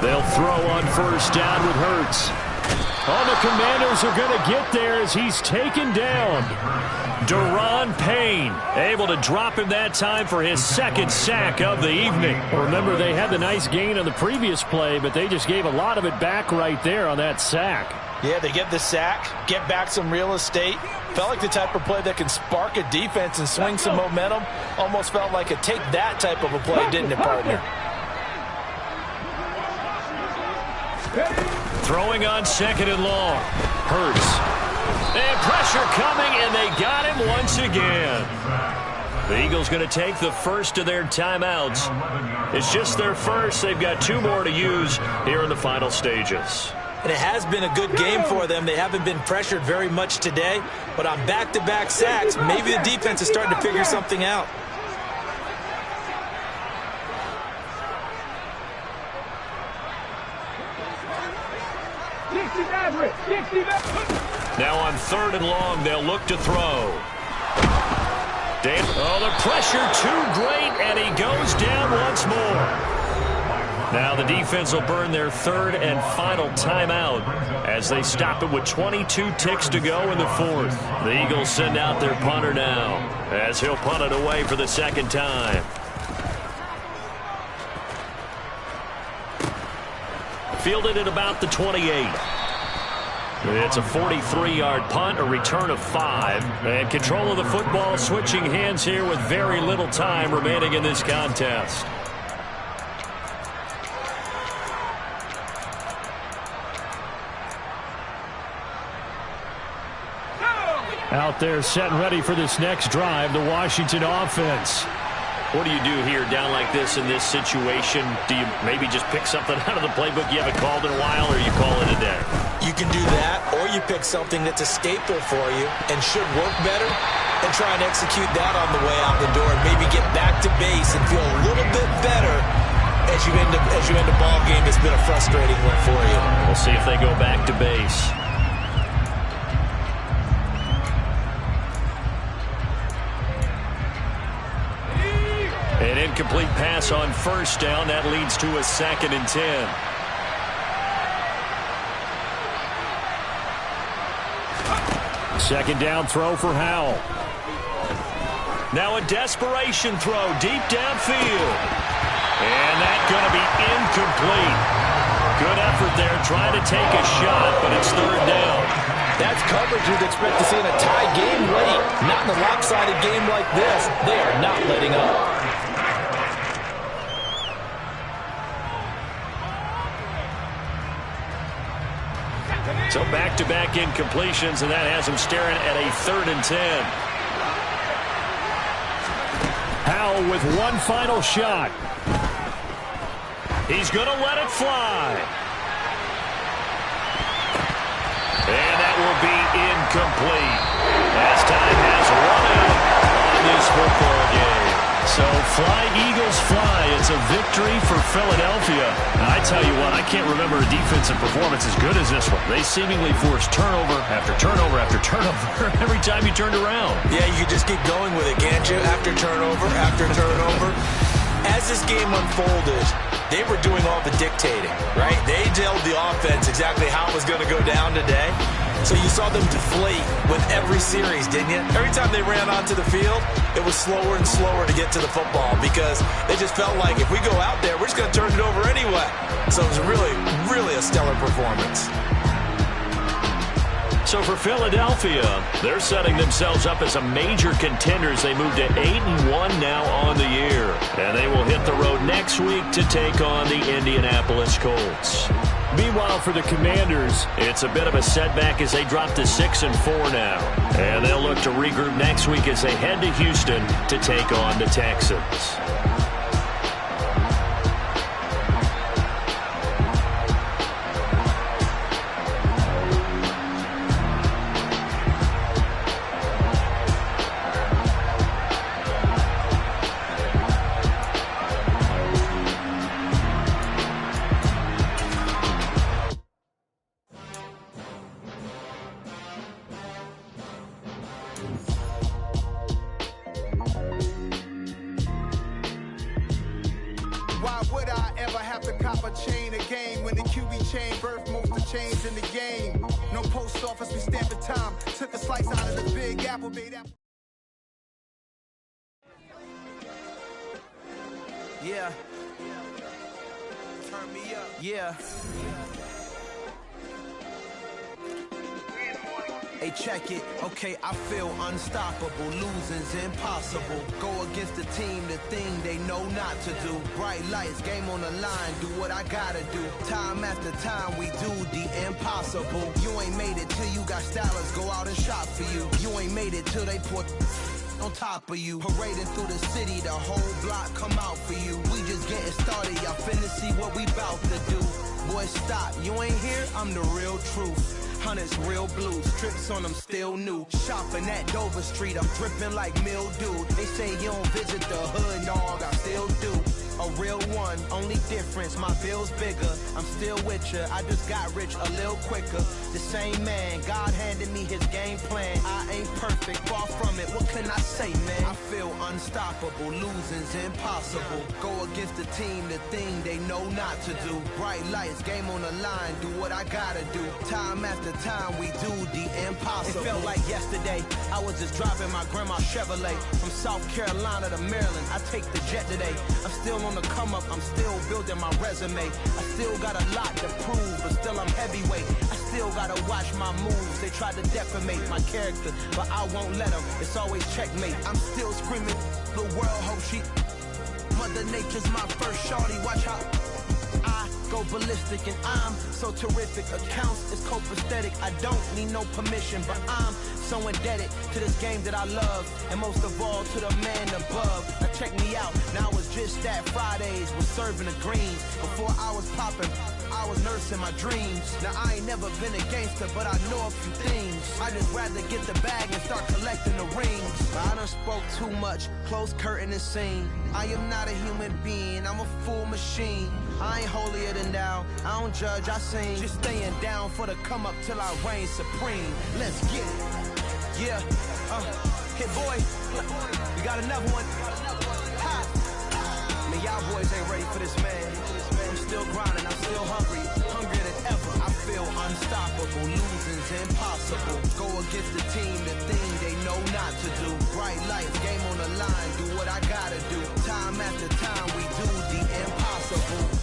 They'll throw on first down with Hurts. Oh, the Commanders are going to get there as he's taken down. Daron Payne able to drop him that time for his second sack of the evening. Remember, they had the nice gain on the previous play, but they just gave a lot of it back right there on that sack. Yeah, they get the sack, get back some real estate. Felt like the type of play that can spark a defense and swing some momentum. Almost felt like a take that type of a play, didn't it, partner? Throwing on second and long. Hurts. And pressure coming, and they got him once again. The Eagles going to take the first of their timeouts. It's just their first. They've got 2 more to use here in the final stages. And it has been a good game for them. They haven't been pressured very much today, but on back-to-back sacks, maybe the defense is starting to figure something out. Now on third and long, they'll look to throw. Oh, the pressure too great, and he goes down once more. Now the defense will burn their third and final timeout as they stop it with 22 ticks to go in the fourth. The Eagles send out their punter now as he'll punt it away for the second time. Fielded at about the 28. It's a 43-yard punt, a return of 5. And control of the football switching hands here with very little time remaining in this contest. Out there set and ready for this next drive, the Washington offense. What do you do here down like this in this situation? Do you maybe just pick something out of the playbook you haven't called in a while, or you call it a day? You can do that, or you pick something that's a staple for you and should work better and try and execute that on the way out the door and maybe get back to base and feel a little bit better as you end a ball game that's been a frustrating one for you. We'll see if they go back to base. An incomplete pass on first down. That leads to a 2nd and 10. Second down throw for Howell. Now a desperation throw deep downfield. And that's going to be incomplete. Good effort there trying to take a shot, but it's third down. That's coverage you'd expect to see in a tie game late. Not in a lopsided game like this. They are not letting up. So back-to-back incompletions, and that has him staring at a 3rd and 10. Howell with one final shot. He's going to let it fly. And that will be incomplete. As time has run out on this football game. So fly, Eagles, fly. It's a victory for Philadelphia. And I tell you what, I can't remember a defensive performance as good as this one. They seemingly forced turnover after turnover after turnover every time you turned around. Yeah, you just keep going with it, can't you? After turnover, after turnover. As this game unfolded, they were doing all the dictating, right? They told the offense exactly how it was going to go down today. So you saw them deflate with every series, didn't you? Every time they ran onto the field, it was slower and slower to get to the football because they just felt like if we go out there, we're just going to turn it over anyway. So it was really, really a stellar performance. So for Philadelphia, they're setting themselves up as a major contender as they move to 8-1 now on the year. And they will hit the road next week to take on the Indianapolis Colts. Meanwhile, for the Commanders, it's a bit of a setback as they drop to 6-4 now. And they'll look to regroup next week as they head to Houston to take on the Texans. Why would I ever have to cop a chain again when the QB chain birthed most of the change in the game? No post office, we stamping time. Took a slice out of the Big Apple, made apple. Yeah. Turn me up. Yeah. Hey, check it. Okay, I feel unstoppable. Losing's impossible. Go against the team, the thing they know not to do. Bright lights, game on the line. Do what I gotta do. Time after time, we do the impossible. You ain't made it till you got stylers go out and shop for you. You ain't made it till they put on top of you. Parading through the city, the whole block come out for you. We just getting started, y'all finna see what we bout to do. Boy, stop, you ain't here, I'm the real truth. Hunters, real blues, strips on them still new. Shopping at Dover Street, I'm dripping like mildew. They say you don't visit the hood, dog, I still do. A real one, only difference, my bill's bigger. I'm still with ya, I just got rich a little quicker. The same man, God handed me his game plan. I ain't perfect, far from it, what can I say, man? I feel unstoppable, losing's impossible. Go against the team, the thing they know not to do. Bright lights, game on the line, do what I gotta do. Time after time, we do the impossible. It felt like yesterday, I was just driving my grandma's Chevrolet. From South Carolina to Maryland, I take the jet today. I'm still on the come up, I'm still building my resume. I still got a lot to prove, but still I'm heavyweight. I still gotta watch my moves. They try to defamate my character, but I won't let them. It's always checkmate. I'm still screaming, the world hope she. Mother Nature's my first shorty, watch how I go ballistic, and I'm so terrific. Accounts is copacetic, I don't need no permission, but I'm so indebted to this game that I love, and most of all to the man above. Now check me out, now it's just that Fridays was serving the greens. Before I was popping, I was nursing my dreams. Now I ain't never been a gangster, but I know a few things. I just rather get the bag and start collecting the rings. I done spoke too much, close curtain and scene. I am not a human being, I'm a full machine. I ain't holier than thou, I don't judge, I sing. Just staying down for the come up till I reign supreme. Let's get it. Yeah, hit boy, we got another one. Ha! Man, y'all boys ain't ready for this, man. I'm still grinding, I'm still hungry, hungrier than ever. I feel unstoppable, losing's impossible. Go against the team, the thing they know not to do. Bright lights, game on the line, do what I gotta do. Time after time, we do the impossible.